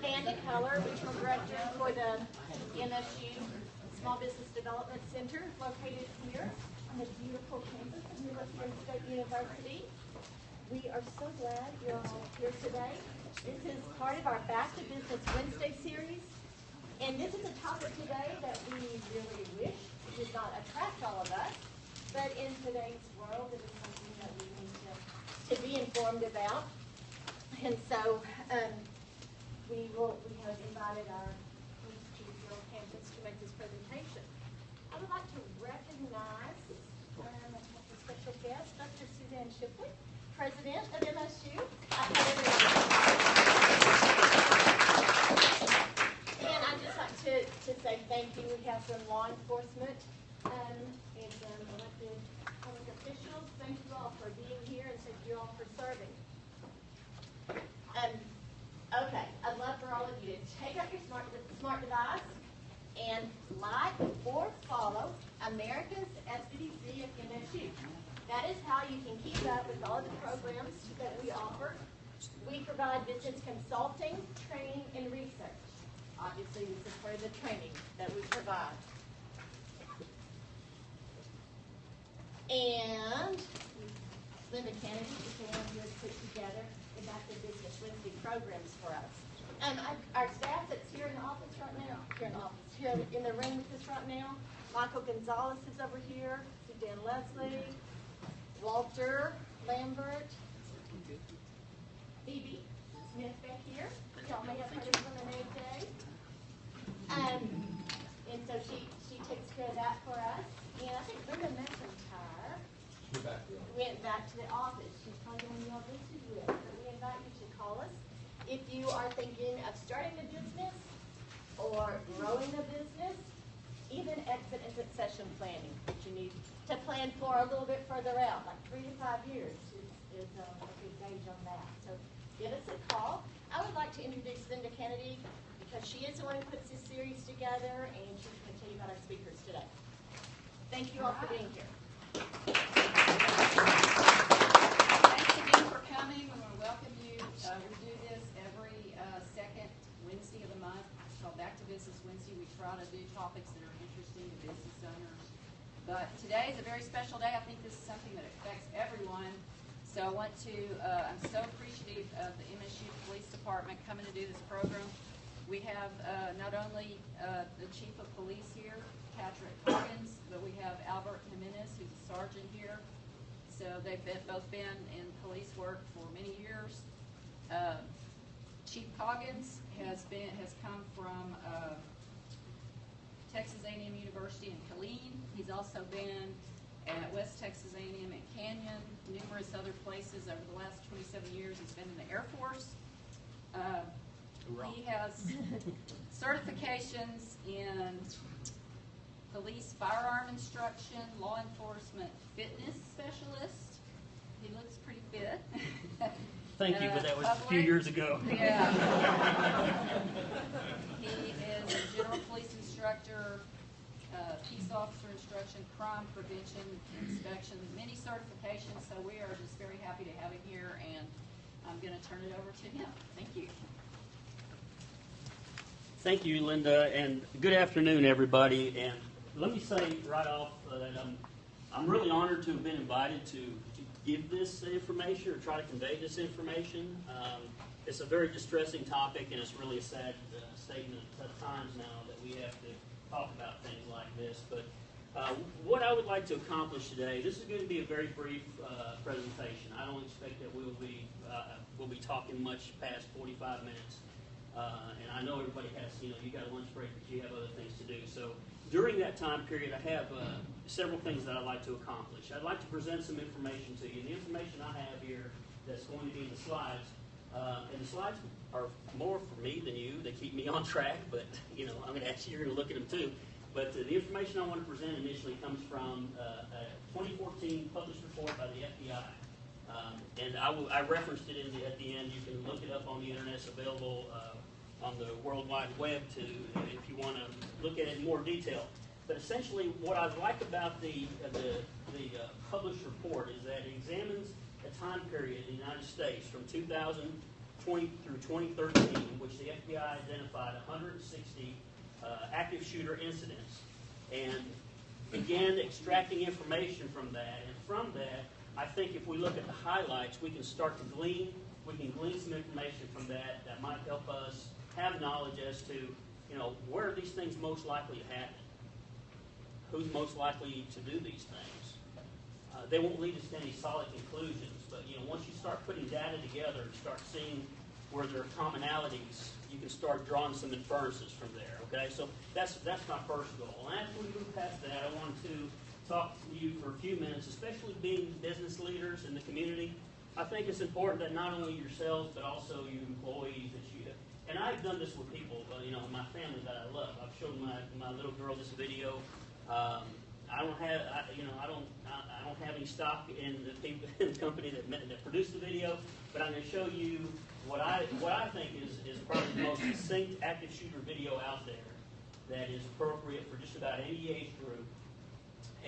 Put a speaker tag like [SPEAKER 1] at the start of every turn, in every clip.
[SPEAKER 1] Regional Director for the MSU Small Business Development Center, located here on the beautiful campus of New Mexico State University. We are so glad you're all here today. This is part of our Back to Business Wednesday series, and this is a topic today that we really wish did not attract all of us, but in today's world, it is something that we need to be informed about. And so, we have invited our Police Chief of Campus to make this presentation. I would like to recognize a special guest, Dr. Suzanne Shipley, President of MSU. And I'd just like to say thank you. We have some law enforcement and elected public officials. Thank you all for being here, and thank you all for serving. Okay, I'd love for all of you to take up your smart device and like or follow America's SBDC at MSU. That is how you can keep up with all of the programs that we offer. We provide business consulting, training, and research. Obviously, this is part of the training that we provide. And Linda Kennedy is the one who has put together the Back to Business Wednesday programs for us. Our staff that's here in the office right now, here in the room with us right now, Michael Gonzalez is over here, Suzanne Leslie, Walter Lambert, Phoebe Smith back here. Y'all may have heard of Lemonade Day. And so she takes care of that for us. And I think Linda McIntyre went back to the office. She's probably the one you all visited with. So we invite you to call us if you are thinking of starting a business or growing a business, even exit and succession planning that you need to plan for a little bit further out, like 3 to 5 years is a good gauge on that. So give us a call. I would like to introduce Linda Kennedy because she is the one who puts this series together, and she's going to tell you about our speakers today. Thank you all for being here.
[SPEAKER 2] Thanks again for coming. We want to welcome you. We do this every second Wednesday of the month. It's called Back to Business Wednesday. We try to do topics that are interesting to business owners. But today is a very special day. I think this is something that affects everyone. So I want to, I'm so appreciative of the MSU Police Department coming to do this program. We have not only the Chief of Police here, Patrick Coggins, but we have Albert Jimenez, who's a sergeant here. So they've both been in police work for many years. Chief Coggins has come from Texas A&M University in Killeen. He's also been at West Texas A&M at Canyon, numerous other places over the last 27 years. He's been in the Air Force. He has certifications in police firearm instruction, law enforcement fitness specialist. He looks pretty fit.
[SPEAKER 3] Thank you, but that was a few years ago.
[SPEAKER 2] Yeah. He is a general police instructor, peace officer instruction, crime prevention, inspection, many certifications. So we are just very happy to have him here, and I'm going to turn it over to him. Thank you.
[SPEAKER 3] Thank you, Linda, and good afternoon, everybody. And let me say right off that I'm really honored to have been invited to give this information or try to convey this information. It's a very distressing topic, and it's really a sad statement at times now that we have to talk about things like this. But what I would like to accomplish today, this is going to be a very brief presentation. I don't expect that we'll be talking much past 45 minutes. And I know everybody has, you got a lunch break, but you have other things to do. So during that time period, I have several things that I'd like to accomplish. I'd like to present some information to you. And the information I have here that's going to be in the slides, and the slides are more for me than you. They keep me on track, but, I'm going to ask you, you're going to look at them too. But the information I want to present initially comes from a 2014 published report by the FBI. And I referenced it at the end. You can look it up on the internet. It's available on the World Wide Web if you want to look at it in more detail. But essentially, what I like about the published report is that it examines a time period in the United States from 2000 through 2013, in which the FBI identified 160 active shooter incidents and began extracting information from that. And from that, I think if we look at the highlights, we can start to glean some information from that that might help us have knowledge as to, where are these things most likely to happen? Who's most likely to do these things? They won't lead us to any solid conclusions, but once you start putting data together and start seeing where there are commonalities, you can start drawing some inferences from there. Okay, so that's my first goal. And after we move past that, I wanted to talk to you for a few minutes, especially being business leaders in the community. I think it's important that not only yourselves, but also your employees, and I've done this with people, my family that I love. I've shown my little girl this video. I don't have any stock in the people in the company that produced the video, but I'm going to show you what I think is probably the most succinct active shooter video out there that is appropriate for just about any age group.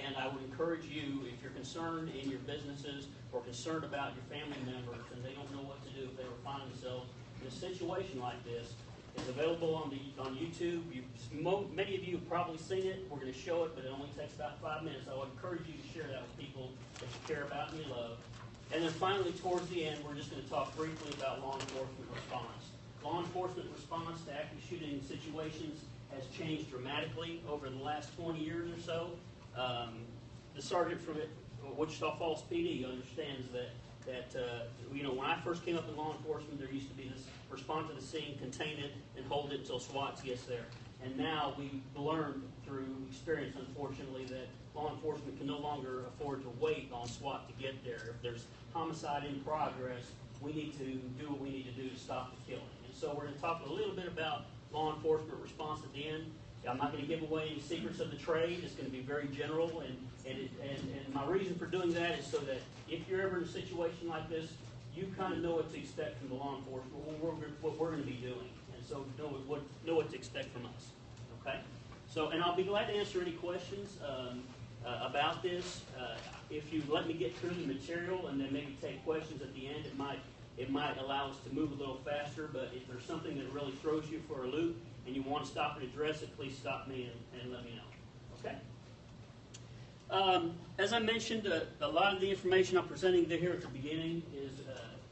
[SPEAKER 3] And I would encourage you, if you're concerned in your businesses or concerned about your family members and they don't know what to do if they were finding themselves in a situation like this, it's available on YouTube. Many of you have probably seen it. We're going to show it, but it only takes about 5 minutes. I would encourage you to share that with people that you care about and you love. And then finally, towards the end, we're just going to talk briefly about law enforcement response. Law enforcement response to active shooting situations has changed dramatically over the last 20 years or so. The sergeant from Wichita Falls PD understands that when I first came up in law enforcement, there used to be this respond to the scene, contain it, and hold it until SWAT gets there. And now we've learned through experience, unfortunately, that law enforcement can no longer afford to wait on SWAT to get there. If there's homicide in progress, we need to do what we need to do to stop the killing. And so we're going to talk a little bit about law enforcement response at the end. I'm not going to give away any secrets of the trade. It's going to be very general, and my reason for doing that is so that if you're ever in a situation like this, you kind of know what to expect from the law enforcement, what we're going to be doing, and so know what to expect from us. Okay? So, and I'll be glad to answer any questions about this. If you let me get through the material and then maybe take questions at the end, it might allow us to move a little faster. But if there's something that really throws you for a loop and you want to stop and address it, please stop me and let me know. Okay? As I mentioned, a lot of the information I'm presenting here at the beginning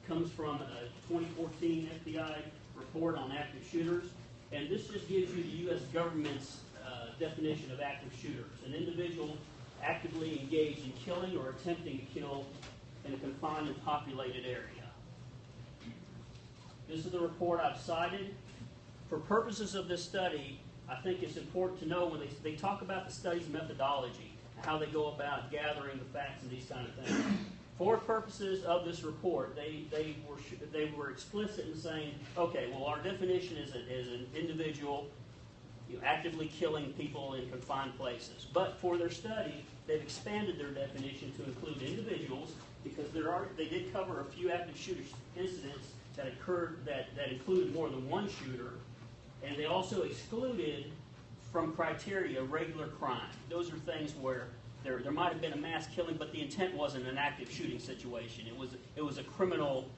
[SPEAKER 3] comes from a 2014 FBI report on active shooters, and this just gives you the U.S. government's definition of active shooters: an individual actively engaged in killing or attempting to kill in a confined and populated area. This is the report I've cited. For purposes of this study, I think it's important to know when they talk about the study's methodology, how they go about gathering the facts and these kind of things. For purposes of this report, they were explicit in saying, okay, well, our definition is an individual actively killing people in confined places. But for their study, they've expanded their definition to include individuals because they did cover a few active shooter incidents that occurred that included more than one shooter, and they also excluded from criteria regular crime. Those are things where there might have been a mass killing, but the intent wasn't an active shooting situation. It was a criminal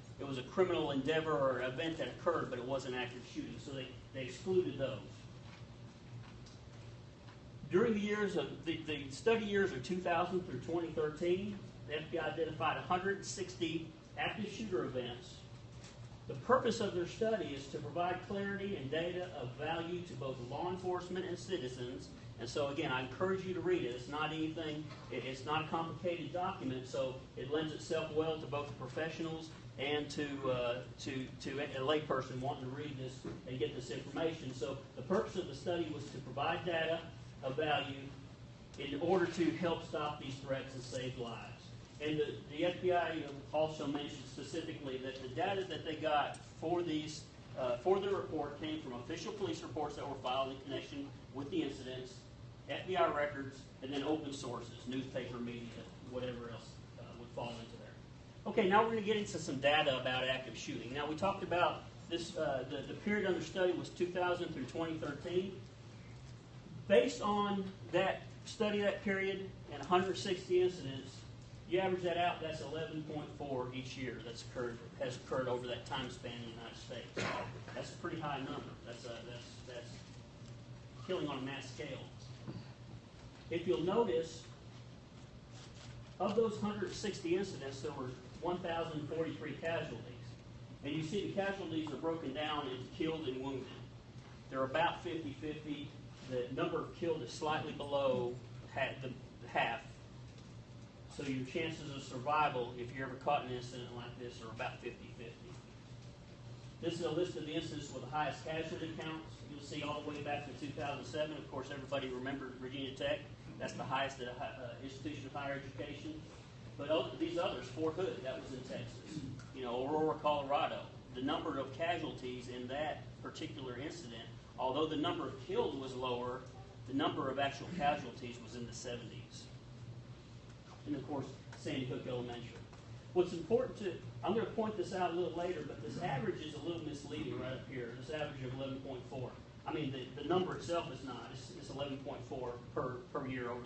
[SPEAKER 3] endeavor or event that occurred, but it wasn't active shooting. So they excluded those. During the study years of 2000 through 2013, the FBI identified 160 active shooter events. The purpose of their study is to provide clarity and data of value to both law enforcement and citizens. And so, again, I encourage you to read it. It's not anything, it's not a complicated document, so it lends itself well to both professionals and to a layperson wanting to read this and get this information. So the purpose of the study was to provide data of value in order to help stop these threats and save lives. And the FBI also mentioned specifically that the data that they got for the report came from official police reports that were filed in connection with the incidents, FBI records, and then open sources, newspaper, media, whatever else would fall into there. Okay, now we're going to get into some data about active shooting. Now, we talked about this, the period under study was 2000 through 2013. Based on that study, that period, and 160 incidents, You average that out, that's 11.4 each year has occurred over that time span in the United States. That's a pretty high number. That's killing on a mass scale. If you'll notice, of those 160 incidents, there were 1,043 casualties. And you see the casualties are broken down into killed and wounded. They're about 50-50. The number of killed is slightly below half. So your chances of survival, if you're ever caught in an incident like this, are about 50-50. This is a list of the incidents with the highest casualty counts. You'll see all the way back to 2007. Of course, everybody remembers Virginia Tech. That's the highest institution of higher education. But these others, Fort Hood, that was in Texas. Aurora, Colorado. The number of casualties in that particular incident, although the number of killed was lower, the number of actual casualties was in the 70s. And of course, Sandy Hook Elementary. What's important I'm going to point this out a little later, but this average is a little misleading right up here, this average of 11.4. I mean, the number itself is not. It's 11.4 per year over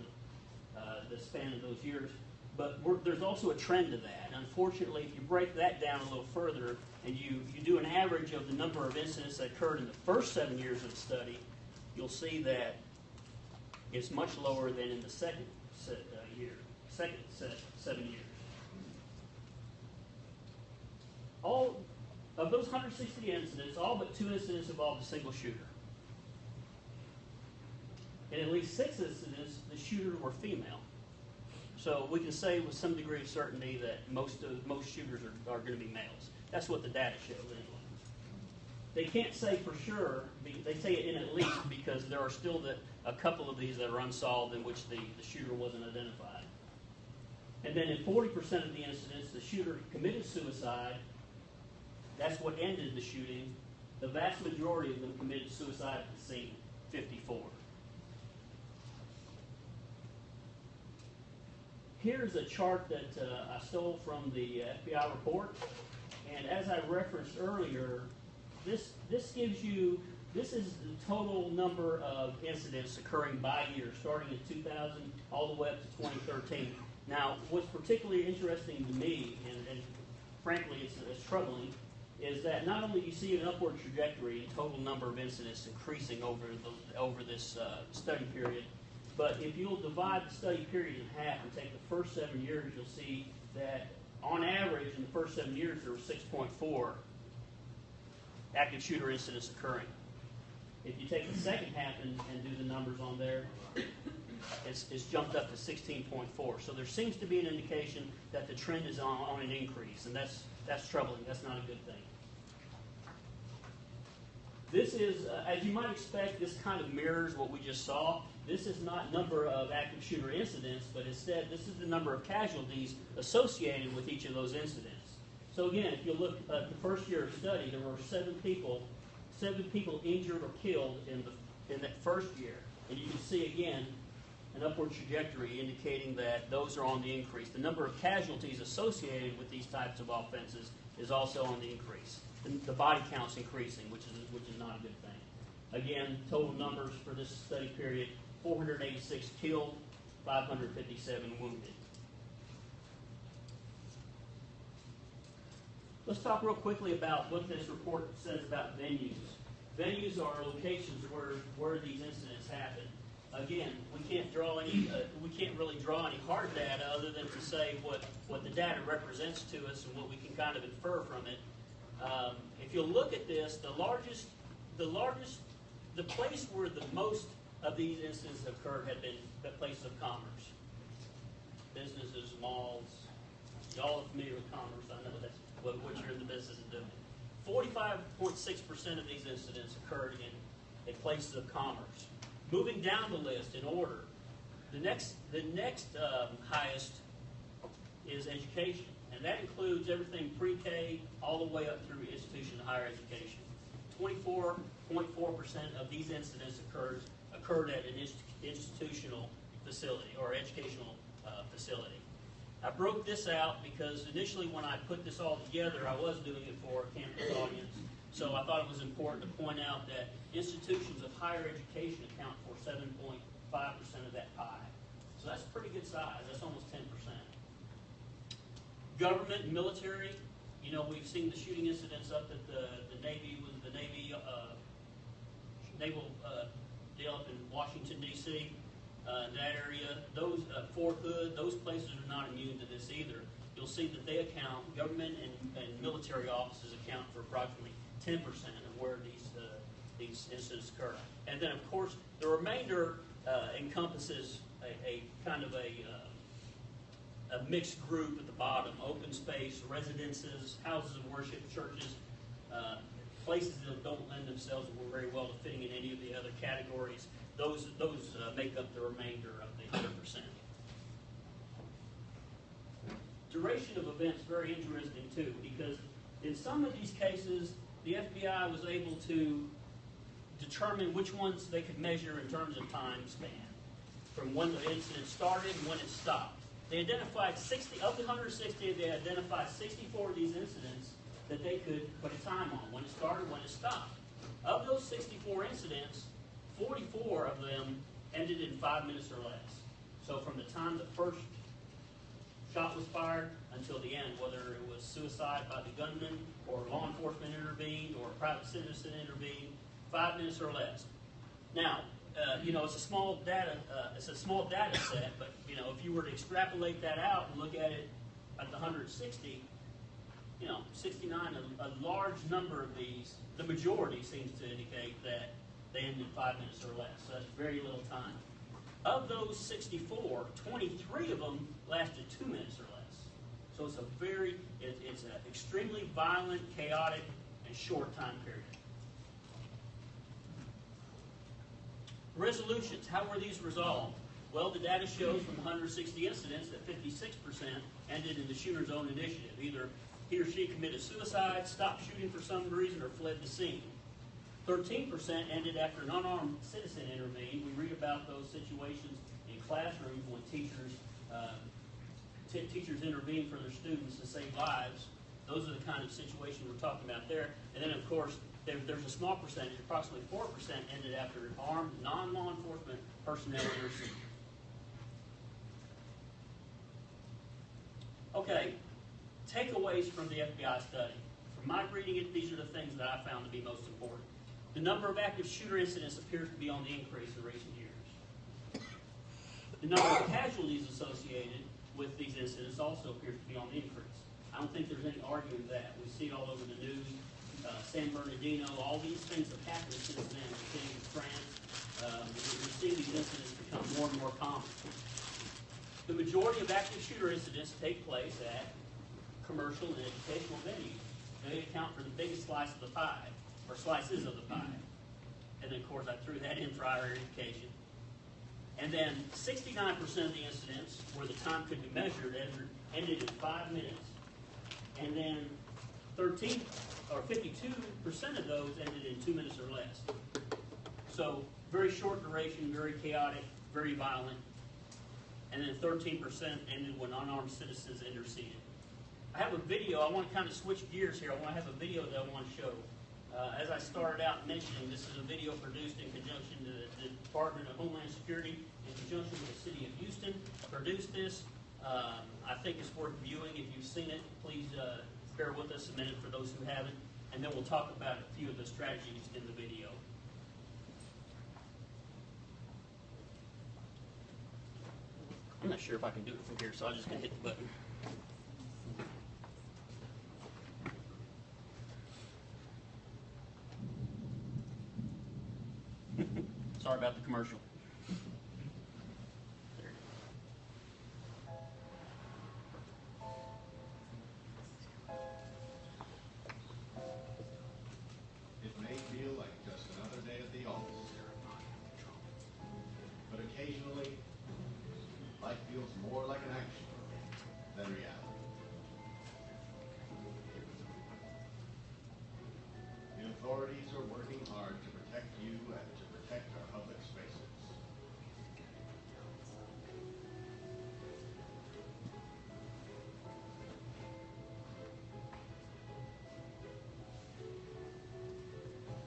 [SPEAKER 3] the span of those years. But there's also a trend to that. Unfortunately, if you break that down a little further and you do an average of the number of incidents that occurred in the first 7 years of the study, you'll see that it's much lower than in the second 7 years. All of those 160 incidents, all but 2 incidents involved a single shooter. In at least 6 incidents, the shooters were female. So we can say with some degree of certainty that most shooters are going to be males. That's what the data shows anyway. They can't say for sure. They say it in at least because there are still a couple of these that are unsolved in which the shooter wasn't identified. And then in 40% of the incidents, the shooter committed suicide. That's what ended the shooting. The vast majority of them committed suicide at the scene, 54. Here's a chart that I stole from the FBI report. And as I referenced earlier, this gives you, this is the total number of incidents occurring by year, starting in 2000 all the way up to 2013. Now, what's particularly interesting to me, and frankly it's troubling, is that not only do you see an upward trajectory in total number of incidents increasing over this study period, but if you'll divide the study period in half and take the first 7 years, you'll see that on average in the first 7 years there were 6.4 active shooter incidents occurring. If you take the second half and do the numbers on there, it's jumped up to 16.4. So there seems to be an indication that the trend is on an increase, and that's troubling. That's not a good thing. This is, as you might expect, this kind of mirrors what we just saw. This is not number of active shooter incidents, but instead this is the number of casualties associated with each of those incidents. So again, if you look at the first year of study, there were 7 people injured or killed in that first year. And you can see again an upward trajectory indicating that those are on the increase. The number of casualties associated with these types of offenses is also on the increase. The body count's increasing, which is not a good thing. Again, total numbers for this study period: 486 killed, 557 wounded. Let's talk real quickly about what this report says about venues. Venues are locations where these incidents happen. Again, we can't really draw any hard data other than to say what the data represents to us and what we can kind of infer from it. If you look at this, the place where the most of these incidents occurred had been the places of commerce. Businesses, malls. Y'all are familiar with commerce. I know that's what you're in the business of doing. 45.6% of these incidents occurred in places of commerce. Moving down the list in order, the next highest is education, and that includes everything pre-K all the way up through institution of higher education. 24.4% of these incidents occurred at an institutional facility or educational facility. I broke this out because initially when I put this all together, I was doing it for a campus audience. So I thought it was important to point out that institutions of higher education account for 7.5% of that pie. So that's a pretty good size. That's almost 10%. Government and military, you know, we've seen the shooting incidents up at the naval deal up in Washington, D.C., that area. Those, Fort Hood, those places are not immune to this either. You'll see that they account, government and military offices account for approximately 10% of where these incidents occur. And then, of course, the remainder encompasses a kind of a mixed group at the bottom: open space, residences, houses of worship, churches, places that don't lend themselves very well to fitting in any of the other categories. Those make up the remainder of the 100%. Duration of events very interesting too, because in some of these cases, the FBI was able to determine which ones they could measure in terms of time span, from when the incident started and when it stopped. They identified 60, of the 160, they identified 64 of these incidents that they could put a time on, when it started, when it stopped. Of those 64 incidents, 44 of them ended in 5 minutes or less. So from the time the first shot was fired until the end, whether it was suicide by the gunman or law enforcement intervened or a private citizen intervened, 5 minutes or less. Now, you know, it's a small data set, but you know, if you were to extrapolate that out and look at it at the 160, you know, 69, a large number of these, the majority seems to indicate that they end in 5 minutes or less. So that's very little time. Of those 64, 23 of them lasted 2 minutes or less. So it's it's an extremely violent, chaotic, and short time period. Resolutions, how were these resolved? Well, the data shows from the 160 incidents that 56% ended in the shooter's own initiative. Either he or she committed suicide, stopped shooting for some reason, or fled the scene. 13% ended after an unarmed citizen intervened. We read about those situations in classrooms when teachers intervene for their students to save lives. Those are the kind of situations we're talking about there. And then, of course, there's a small percentage, approximately 4%, ended after armed non-law enforcement personnel intervened. Okay, takeaways from the FBI study. From my reading it, these are the things that I found to be most important. The number of active shooter incidents appears to be on the increase in recent years. The number of casualties associated with these incidents also appears to be on the increase. I don't think there's any arguing that. We see it all over the news. San Bernardino, all these things have happened since then. We're seeing in France. We see these incidents become more and more common. The majority of active shooter incidents take place at commercial and educational venues. They account for the biggest slice of the pie, or slices of the pie. And then, of course, I threw that in for higher education. And then 69% of the incidents where the time could be measured ended in 5 minutes. And then 52% of those ended in 2 minutes or less. So very short duration, very chaotic, very violent. And then 13% ended when unarmed citizens interceded. I have a video. I want to kind of switch gears here. I want to have a video that I want to show. As I started out mentioning, this is a video produced in conjunction to the Department of Homeland Security in conjunction with the City of Houston. Produced this. I think it's worth viewing. If you've seen it, please bear with us a minute for those who haven't, and then we'll talk about a few of the strategies in the video. I'm not sure if I can do it from here, so I'm just going to hit the button. Sorry about the commercial. There.
[SPEAKER 4] It may feel like just another day at the office, but occasionally, life feels more like an action than reality. The authorities are working hard to protect you and to protect our public spaces.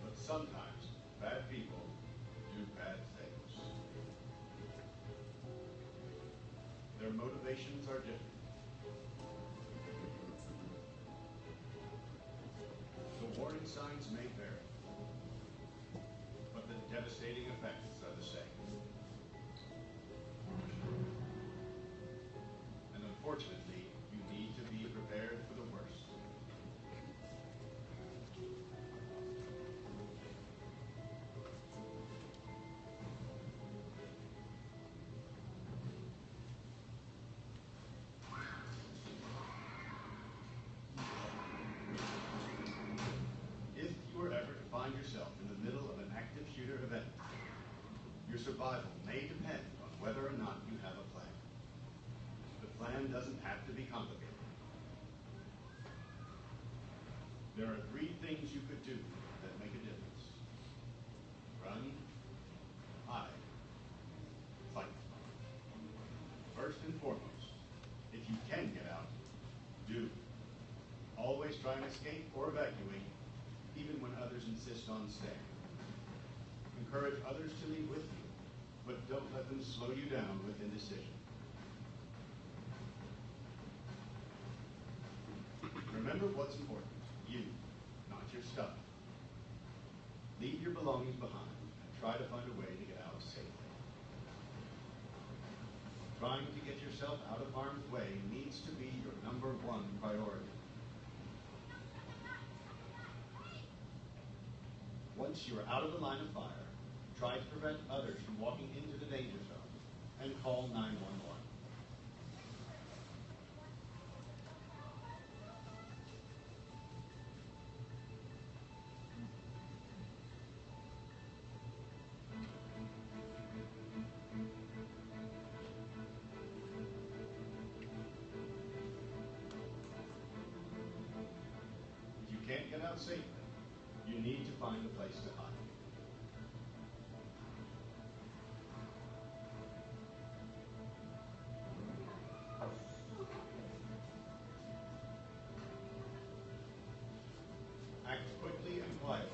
[SPEAKER 4] But sometimes, bad people do bad things. Their motivations are different. signs may vary, but the devastating effects are the same. And unfortunately, you need to be prepared for the worst. If you were ever to find yourself in the middle of an active shooter event, your survival may depend on whether or not you have a plan. The plan doesn't have to be complicated. There are 3 things you could do that make a difference. Run, hide, fight. First and foremost, if you can get out, do. Always try and escape or evacuate, even when others insist on staying. Encourage others to leave with you, but don't let them slow you down with indecision. Remember what's important, you, not your stuff. Leave your belongings behind and try to find a way to get out safely. Trying to get yourself out of harm's way needs to be your #1 priority. Once you are out of the line of fire, try to prevent others from walking into the danger zone and call 911. If you can't get out safely, you need to find a place to hide. Act quickly and quietly.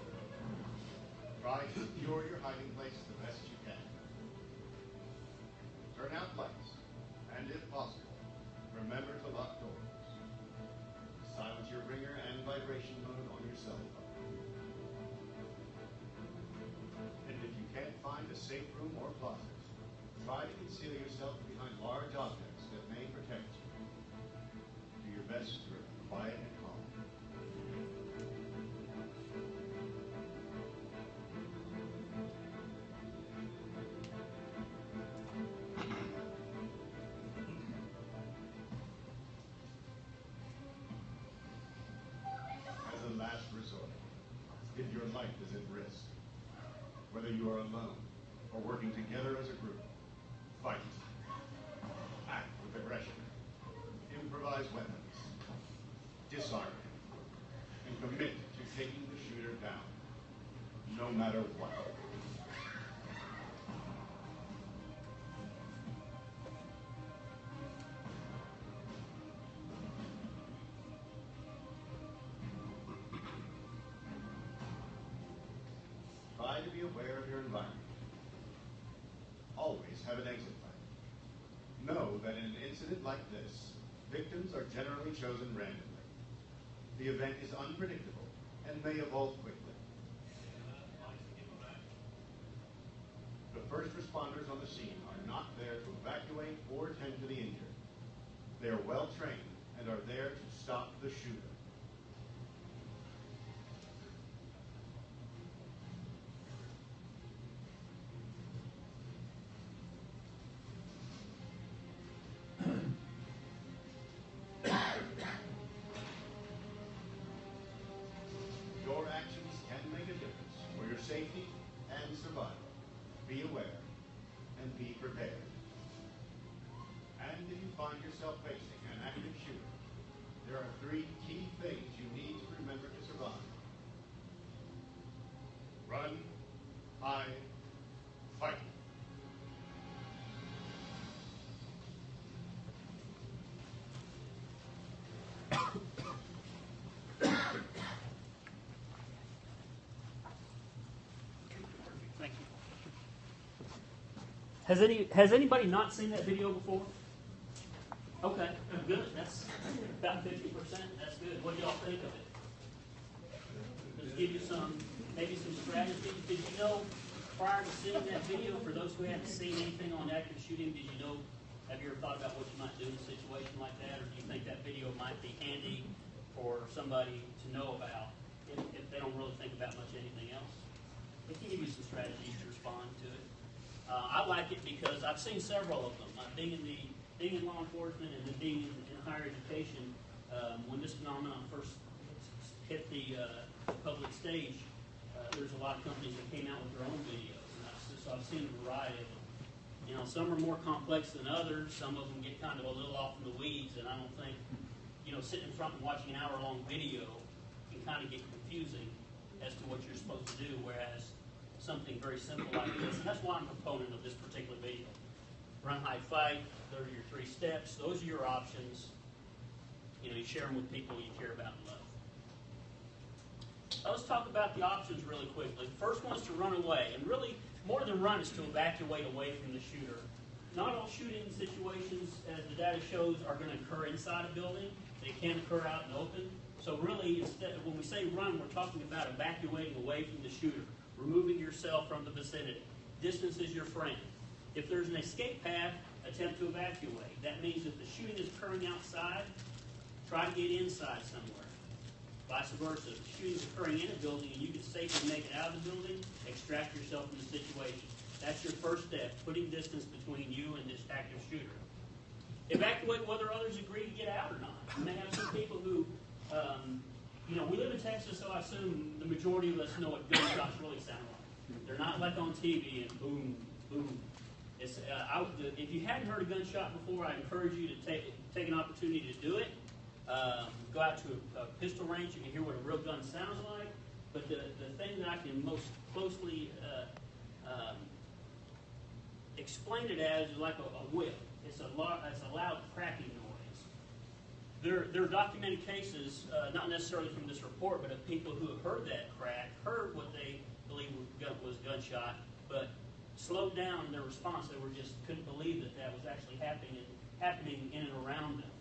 [SPEAKER 4] Try to secure your hiding place the best you can. Turn out lights, and if possible, remember to lock doors. Silence your ringer and vibration mode on your cell phone. And if you can't find a safe room or closet, try to conceal yourself behind large objects that may protect you. Do your best to remain quiet and calm. As a last resort, if your life is at risk, whether you are alone or working together as a group, fight. Act with aggression. Improvise weapons. Disarm him. And commit to taking the shooter down, no matter what. Try to be aware of your environment. Always have an exit plan. Know that in an incident like this, victims are generally chosen randomly. The event is unpredictable and may evolve quickly. The first responders on the scene are not there to evacuate or tend to the injured. They are well trained and are there to stop the shooter. Your actions can make a difference for your safety and survival. Be aware and be prepared. And if you find yourself facing an active shooter, there are 3 key things you need to remember to survive. Run, hide, fight.
[SPEAKER 3] Thank you. Has anybody not seen that video before? Okay, good. That's about 50%. That's good. What do y'all think of it? give you maybe some strategies. Did you know prior to seeing that video, for those who haven't seen anything on active shooting, have you ever thought about what you might do in a situation like that, or do you think that video might be handy for somebody to know about if they don't really think about much anything else? It can give you some strategies to respond to it. I like it because I've seen several of them. Being in law enforcement and then being in higher education, when this phenomenon first hit the public stage, there's a lot of companies that came out with their own videos, and so I've seen a variety of them. You know, some are more complex than others. Some of them get kind of a little off in the weeds, and I don't think, sitting in front and watching an hour-long video can kind of get confusing as to what you're supposed to do, whereas something very simple like this, and that's why I'm a proponent of this particular video. Run, hide, fight, those are your 3 steps. Those are your options. You share them with people you care about and love. Let's talk about the options really quickly. The first one is to run away, and really, more than run is to evacuate away from the shooter. Not all shooting situations, as the data shows, are going to occur inside a building. They can occur out in the open. So really, when we say run, we're talking about evacuating away from the shooter, removing yourself from the vicinity. Distance is your friend. If there's an escape path, attempt to evacuate. That means if the shooting is occurring outside, try to get inside somewhere. Vice versa. If the shooting is occurring in a building and you can safely make it out of the building, extract yourself from the situation. That's your first step, putting distance between you and this active shooter. Evacuate whether others agree to get out or not. You may have some people who, we live in Texas, so I assume the majority of us know what gunshots really sound like. They're not like on TV and boom, boom. If you hadn't heard a gunshot before, I encourage you to take an opportunity to do it. Go out to a pistol range, you can hear what a real gun sounds like. But the thing that I can most closely explain it as is like a whip. It's a loud cracking noise. There are documented cases, not necessarily from this report, but of people who have heard that crack, heard what they believe was gunshot, but slowed down their response. They couldn't believe that was actually happening in and around them.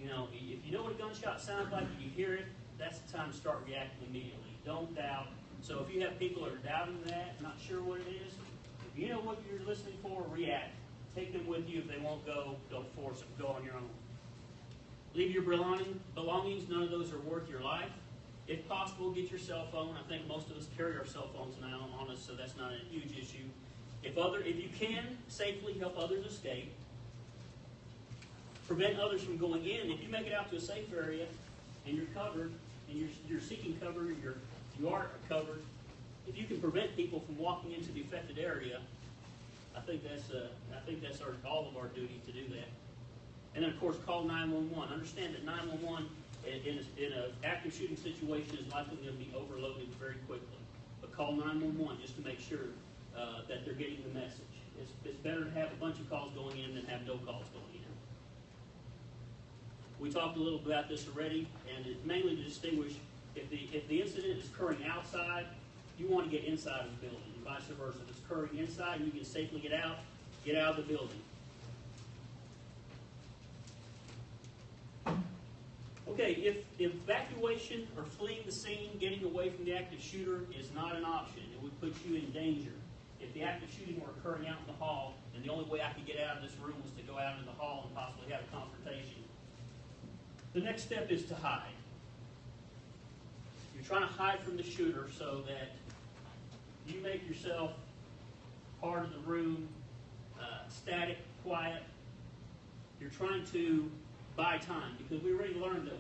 [SPEAKER 3] If you know what a gunshot sounds like and you hear it, that's the time to start reacting immediately. Don't doubt. So if you have people that are doubting that, not sure what it is, if you know what you're listening for, react. Take them with you. If they won't go, don't force them. Go on your own. Leave your belongings. None of those are worth your life. If possible, get your cell phone. I think most of us carry our cell phones now on us, so that's not a huge issue. If you can safely help others escape, prevent others from going in. If you make it out to a safe area and you're covered and you're seeking cover, you are covered. If you can prevent people from walking into the affected area, I think that's all of our duty to do that. And then of course call 911. Understand that 911 in an active shooting situation is likely going to be overloaded very quickly. But call 911 just to make sure that they're getting the message. It's better to have a bunch of calls going in than have no calls going in. We talked a little about this already, and it's mainly to distinguish if the incident is occurring outside, you want to get inside of the building, and vice versa. If it's occurring inside and you can safely get out of the building. Okay, if evacuation or fleeing the scene, getting away from the active shooter is not an option, it would put you in danger. If the active shooting were occurring out in the hall, then the only way I could get out of this room was to go out into the hall and possibly have a confrontation. The next step is to hide. You're trying to hide from the shooter so that you make yourself part of the room, static, quiet. You're trying to buy time, because we already learned that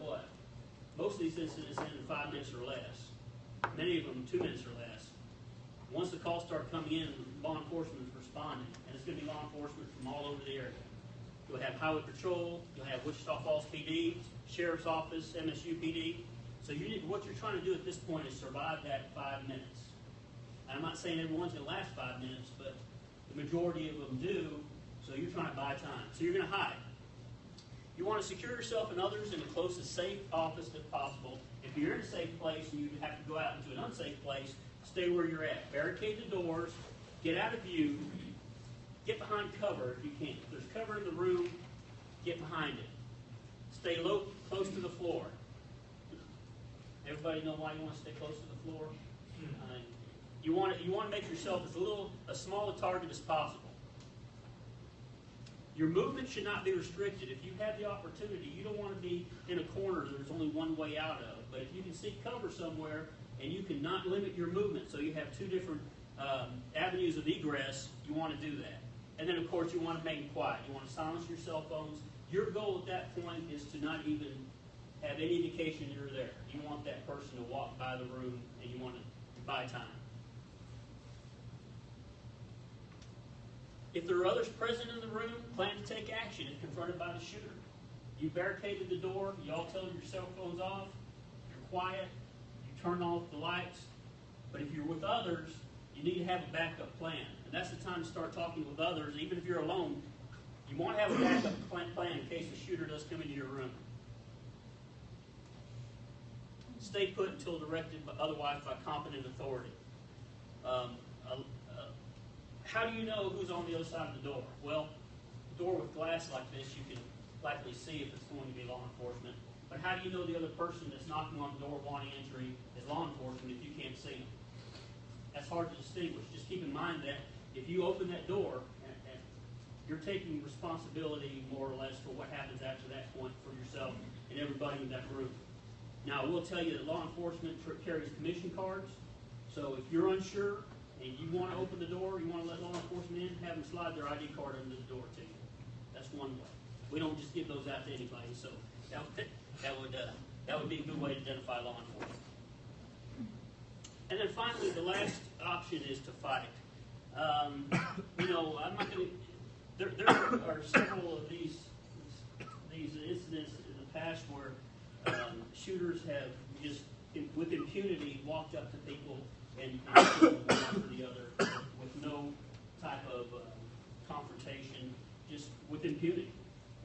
[SPEAKER 3] most of these incidents end in 5 minutes or less. Many of them 2 minutes or less. Once the calls start coming in, law enforcement is responding, and it's going to be law enforcement from all over the area. You'll have Highway Patrol, you'll have Wichita Falls PD, Sheriff's Office, MSU PD. So what you're trying to do at this point is survive that 5 minutes. And I'm not saying everyone's going to last 5 minutes, but the majority of them do, so you're trying to buy time. So you're going to hide. You want to secure yourself and others in the closest safe office if possible. If you're in a safe place and you have to go out into an unsafe place, stay where you're at. Barricade the doors, get out of view, get behind cover if you can. If there's cover in the room, get behind it. Stay close to the floor. Everybody know why you want to stay close to the floor? You want to make yourself as small a target as possible. Your movement should not be restricted. If you have the opportunity, you don't want to be in a corner that there's only one way out of. But if you can seek cover somewhere and you can not limit your movement, so you have two different avenues of egress, you want to do that. And then, of course, you want to make it quiet. You want to silence your cell phones. Your goal at that point is to not even have any indication you're there. You want that person to walk by the room, and you want to buy time. If there are others present in the room, plan to take action if confronted by the shooter. You barricaded the door, you all tell your cell phones off, you're quiet, you turn off the lights. But if you're with others, you need to have a backup plan. And that's the time to start talking with others. Even if you're alone, you want to have a backup plan in case the shooter does come into your room. Stay put until directed otherwise by competent authority. How do you know who's on the other side of the door? Well, a door with glass like this, you can likely see if it's going to be law enforcement. But how do you know the other person that's knocking on the door wanting entry is law enforcement if you can't see them? That's hard to distinguish. Just keep in mind that if you open that door, and you're taking responsibility more or less for what happens after that point for yourself and everybody in that room. Now, I will tell you that law enforcement carries commission cards. So if you're unsure and you want to open the door, you want to let law enforcement in, have them slide their ID card under the door to you. That's one way. We don't just give those out to anybody. So that would be a good way to identify law enforcement. And then finally, the last option is to fight. I'm not going to. There are several of these incidents in the past where shooters have just, with impunity, walked up to people and killed one after the other with no type of confrontation, just with impunity.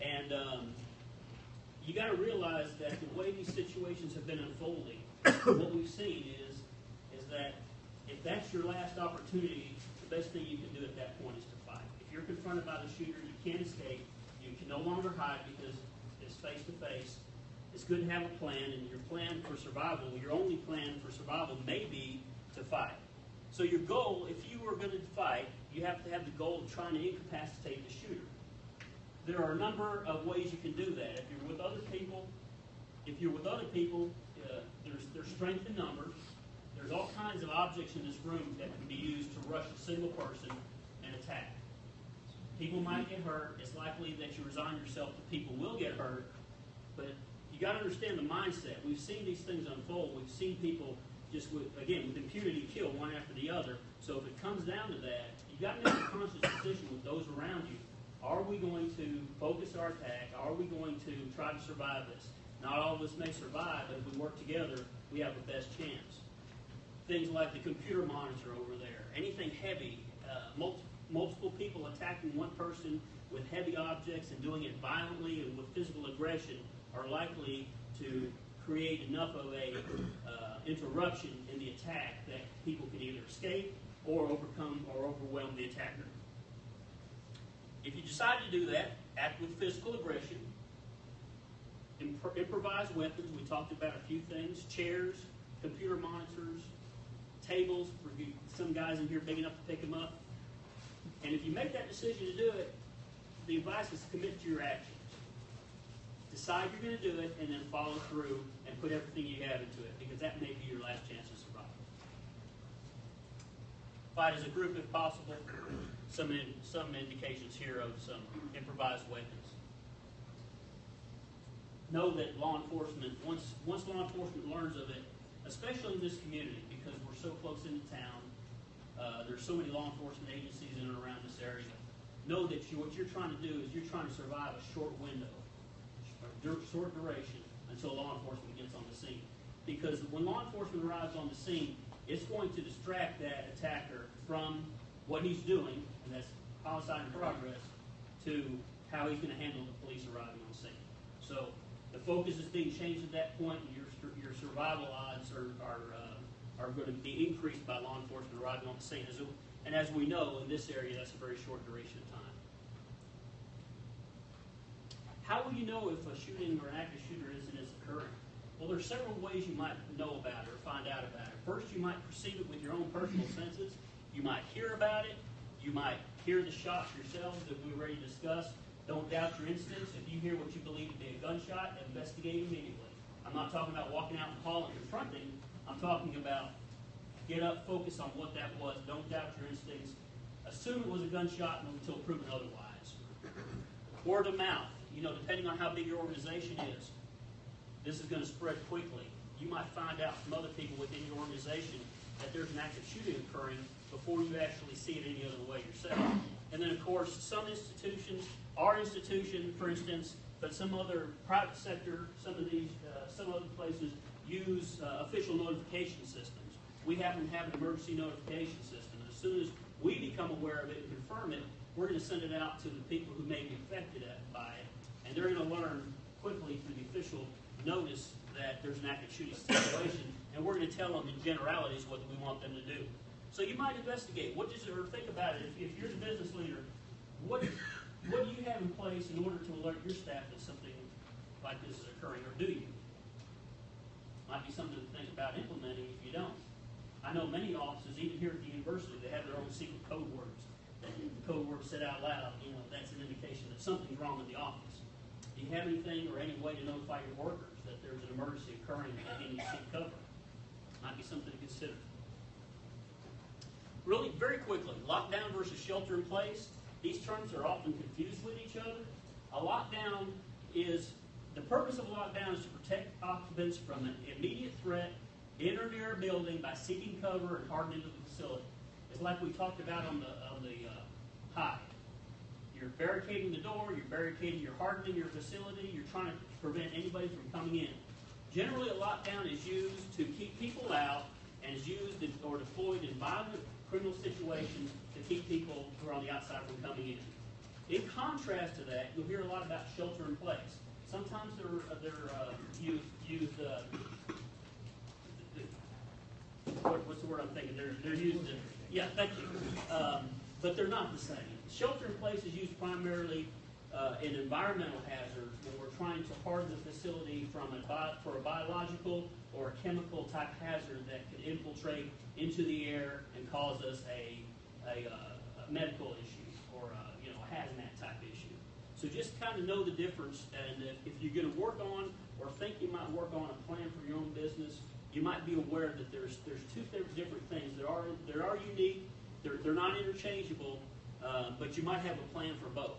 [SPEAKER 3] And you got to realize that the way these situations have been unfolding, what we've seen is that if that's your last opportunity, the best thing you can do at that point is to fight. If you're confronted by the shooter, you can't escape. You can no longer hide because it's face to face. It's good to have a plan, and your plan for survival, your only plan for survival may be to fight. So your goal, if you were going to fight, you have to have the goal of trying to incapacitate the shooter. There are a number of ways you can do that. If you're with other people, there's strength in numbers. There's all kinds of objects in this room that can be used to rush a single person and attack. People might get hurt. It's likely that you resign yourself that people will get hurt, but you got to understand the mindset. We've seen these things unfold. We've seen people just with impunity kill one after the other. So if it comes down to that, you got to make a conscious decision with those around you. Are we going to focus our attack? Are we going to try to survive this? Not all of us may survive, but if we work together, we have the best chance. Things like the computer monitor over there, anything heavy, multiple people attacking one person with heavy objects and doing it violently and with physical aggression are likely to create enough of a interruption in the attack that people can either escape or overcome or overwhelm the attacker. If you decide to do that, act with physical aggression, improvise weapons. We talked about a few things: chairs, computer monitors, tables. Some guys in here big enough to pick them up. And if you make that decision to do it, the advice is to commit to your actions. Decide you're going to do it, and then follow through and put everything you have into it, because that may be your last chance of survival. Fight as a group if possible. Some indications here of some improvised weapons. Know that law enforcement, once law enforcement learns of it, especially in this community, because we're so close into town, there's so many law enforcement agencies in and around this area, know that what you're trying to do is you're trying to survive a short window, short duration, until law enforcement gets on the scene. Because when law enforcement arrives on the scene, it's going to distract that attacker from what he's doing, and that's homicide in progress, to how he's going to handle the police arriving on the scene. So the focus is being changed at that point, and your survival odds are going to be increased by law enforcement arriving on the scene. And as we know, in this area, that's a very short duration of time. How will you know if a shooting or an active shooter incident is occurring? Well, there's several ways you might know about it or find out about it. First, you might perceive it with your own personal senses. You might hear about it. You might hear the shots yourselves that we already discussed. Don't doubt your instincts. If you hear what you believe to be a gunshot, investigate immediately. I'm not talking about walking out and calling and confronting. I'm talking about get up, focus on what that was. Don't doubt your instincts. Assume it was a gunshot until proven otherwise. Word of mouth. You know, depending on how big your organization is, this is going to spread quickly. You might find out from other people within your organization that there's an active shooting occurring before you actually see it any other way yourself. And then, of course, some institutions, our institution, for instance, but some other private sector, some other places use official notification systems. We happen to have an emergency notification system. And as soon as we become aware of it and confirm it, we're going to send it out to the people who may be affected by it. And they're going to learn quickly through the official notice that there's an active shooting situation, and we're going to tell them in generalities what we want them to do. So you might investigate. Or think about it. If you're the business leader, what do you have in place in order to alert your staff that something like this is occurring, or do you? Might be something to think about implementing if you don't. I know many offices, even here at the university, they have their own secret code words. And the code words said out loud, you know, that's an indication that something's wrong in the office. Do you have anything or any way to notify your workers that there's an emergency occurring and they need to seek cover? Might be something to consider. Really, very quickly, lockdown versus shelter in place. These terms are often confused with each other. A lockdown is, the purpose of a lockdown is to protect occupants from an immediate threat, enter near a building by seeking cover and harden into the facility. It's like we talked about on the high. You're barricading the door, you're hardening your facility, you're trying to prevent anybody from coming in. Generally, a lockdown is used to keep people out and is used or deployed in violent criminal situations to keep people who are on the outside from coming in. In contrast to that, you'll hear a lot about shelter in place. Sometimes they're used. What's the word I'm thinking? They're used. Yeah, thank you. But they're not the same. Shelter in place is used primarily in environmental hazards when we're trying to harden the facility for a biological or a chemical type hazard that could infiltrate into the air and cause us a medical issue or a hazmat type issue. So just kind of know the difference, and if you're going to work on or think you might work on a plan for your own business, you might be aware that there's two different things that are unique. They're not interchangeable, but you might have a plan for both.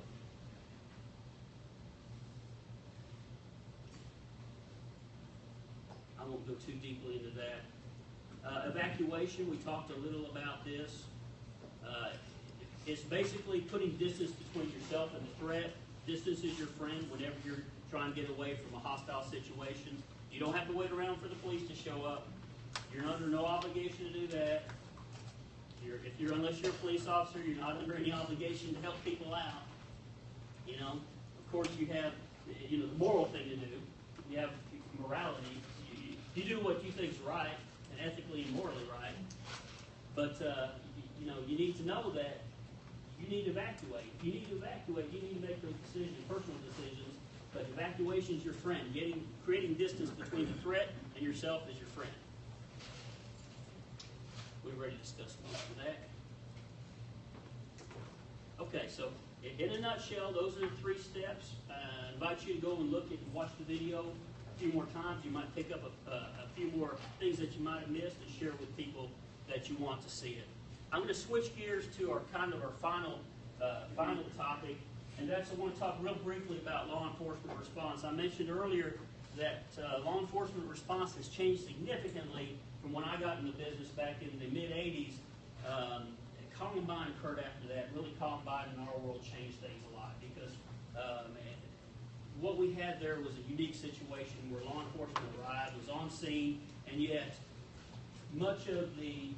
[SPEAKER 3] I won't go too deeply into that. Evacuation, we talked a little about this. It's basically putting distance between yourself and the threat. Distance is your friend whenever you're trying to get away from a hostile situation. You don't have to wait around for the police to show up. You're under no obligation to do that. Unless you're a police officer, you're not under any obligation to help people out. Of course, you have the moral thing to do. You have morality. You do what you think is right and ethically and morally right. But you need to know that you need to evacuate. If you need to evacuate, you need to make those decisions, personal decisions. But evacuation is your friend. Creating distance between the threat and yourself is your friend. We've already discussed most of that. Okay, so in a nutshell, those are the 3 steps. I invite you to go and look and watch the video a few more times. You might pick up a few more things that you might have missed and share with people that you want to see it. I'm going to switch gears to our final topic, and that's I want to talk real briefly about law enforcement response. I mentioned earlier that law enforcement response has changed significantly from when I got in the business back in the mid-'80s. Columbine occurred after that. Really, Columbine in our world changed things a lot because what we had there was a unique situation where law enforcement arrived, was on scene, and yet much of the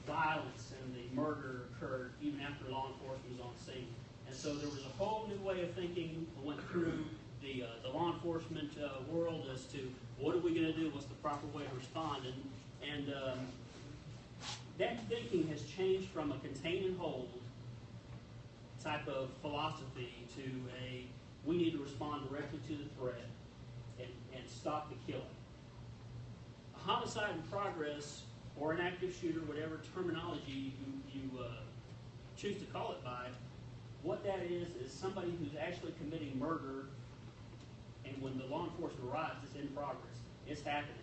[SPEAKER 3] violence and the murder occurred even after law enforcement was on scene. And so there was a whole new way of thinking that went through the law enforcement world as to what are we going to do, what's the proper way to respond. And that thinking has changed from a contain and hold type of philosophy to we need to respond directly to the threat and stop the killing. homicide in progress or an active shooter, whatever terminology you choose to call it by, what that is somebody who's actually committing murder, and when the law enforcement arrives, it's in progress. It's happening.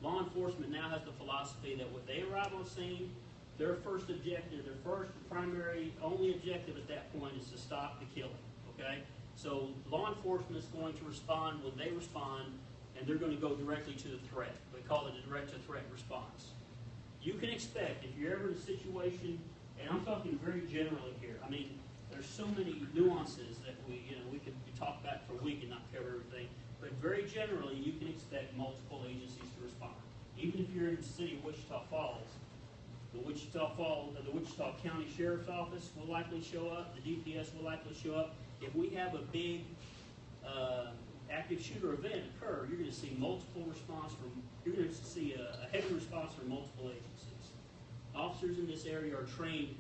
[SPEAKER 3] Law enforcement now has the philosophy that when they arrive on scene, their first objective, their first primary, only objective at that point is to stop the killing, okay? So law enforcement is going to respond when they respond, and they're going to go directly to the threat. We call it a direct-to-threat response. You can expect, if you're ever in a situation, and I'm talking very generally here, I mean, there's so many nuances that we could talk about for a week and not cover everything, but very generally, you can expect multiple agencies to respond. Even if you're in the city of Wichita Falls, the Wichita County Sheriff's Office will likely show up, the DPS will likely show up. If we have a big active shooter event occur, you're going to see you're going to see a heavy response from multiple agencies. Officers in this area are trained.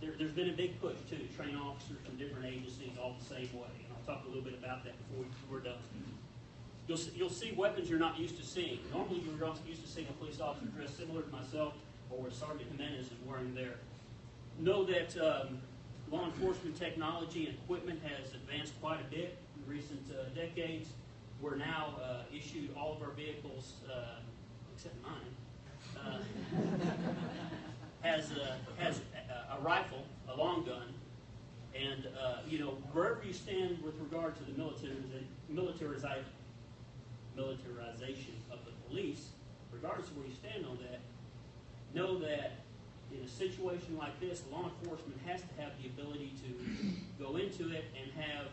[SPEAKER 3] There's been a big push too to train officers from different agencies all the same way, and I'll talk a little bit about that before we're done. You'll see weapons you're not used to seeing. Normally you're used to seeing a police officer dressed similar to myself or what Sergeant Jimenez is wearing there. Know that law enforcement technology and equipment has advanced quite a bit in recent decades. We're now issued all of our vehicles, except mine, has a rifle, a long gun, and wherever you stand with regard to the militarization of the police, regardless of where you stand on that, know that in a situation like this, law enforcement has to have the ability to go into it and have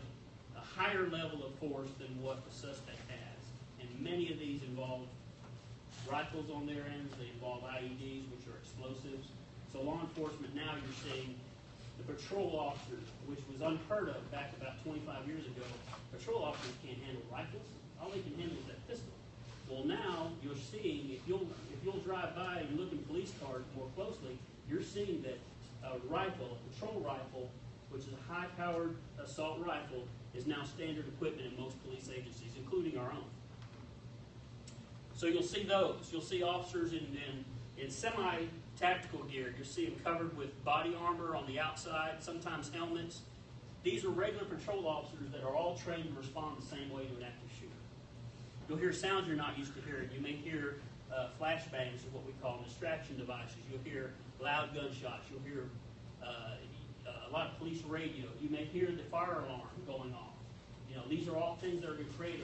[SPEAKER 3] a higher level of force than what the suspect has. And many of these involve rifles on their ends, they involve IEDs, which are explosives. So law enforcement now, you're seeing the patrol officers, which was unheard of back about 25 years ago. Patrol officers can't handle rifles. All they can handle is that pistol. Well, now you're seeing, if you'll drive by and look in police cars more closely, you're seeing that a rifle, a patrol rifle, which is a high-powered assault rifle, is now standard equipment in most police agencies, including our own. So you'll see those. You'll see officers in semi-tactical gear. You'll see them covered with body armor on the outside, sometimes helmets. These are regular patrol officers that are all trained to respond the same way to an active shooter. You'll hear sounds you're not used to hearing. You may hear flashbangs, or what we call distraction devices. You'll hear loud gunshots. You'll hear a lot of police radio. You may hear the fire alarm going off. These are all things that are going to create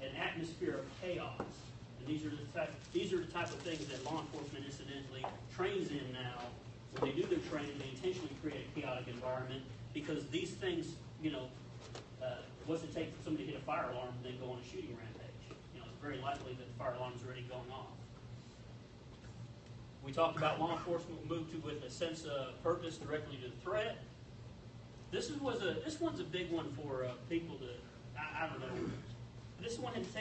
[SPEAKER 3] an atmosphere of chaos. And these are the type of things that law enforcement incidentally trains in now. When they do their training, they intentionally create a chaotic environment because these things, what's it take for somebody to hit a fire alarm and then go on a shooting rampage? It's very likely that the fire alarm is already going off. We talked about law enforcement moved to with a sense of purpose directly to the threat. This one's a big one for people to, I don't know. This one it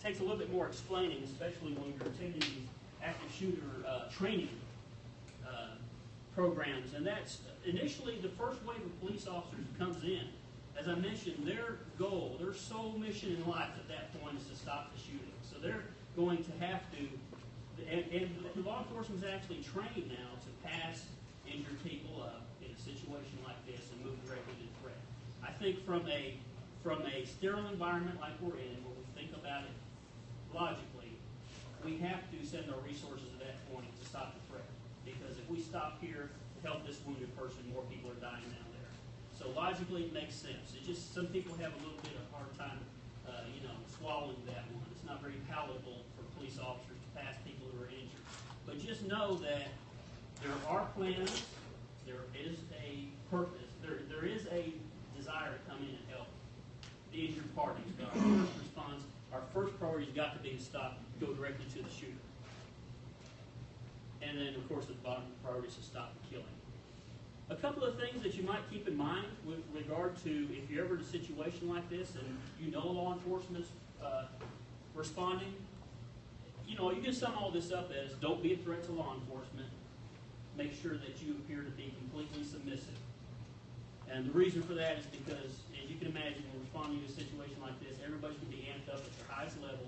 [SPEAKER 3] takes a little bit more explaining, especially when you're attending these active shooter training programs. And that's initially the first wave of police officers comes in. As I mentioned, their goal, their sole mission in life at that point is to stop the shooting. So they're going to have to, and law enforcement is actually trained now to pass injured people up in a situation like this and move directly to the threat. I think from a sterile environment like we're in, where we think about it logically, we have to send our resources at that point to stop the threat. Because if we stop here to help this wounded person, more people are dying down there. So logically, it makes sense. It's just some people have a little bit of a hard time, swallowing that one. It's not very palatable for police officers to pass people who are injured. But just know that there are plans. There is a purpose. There is a desire to come in and help the injured parties. But our first response, our first priority has got to be to go directly to the shooter. And then, of course, at the bottom, the priority is to stop the killing. A couple of things that you might keep in mind with regard to if you're ever in a situation like this and law enforcement's responding. You can sum all this up as don't be a threat to law enforcement. Make sure that you appear to be completely submissive. And the reason for that is because, as you can imagine, when responding to a situation like this, everybody's going to be amped up at their highest level.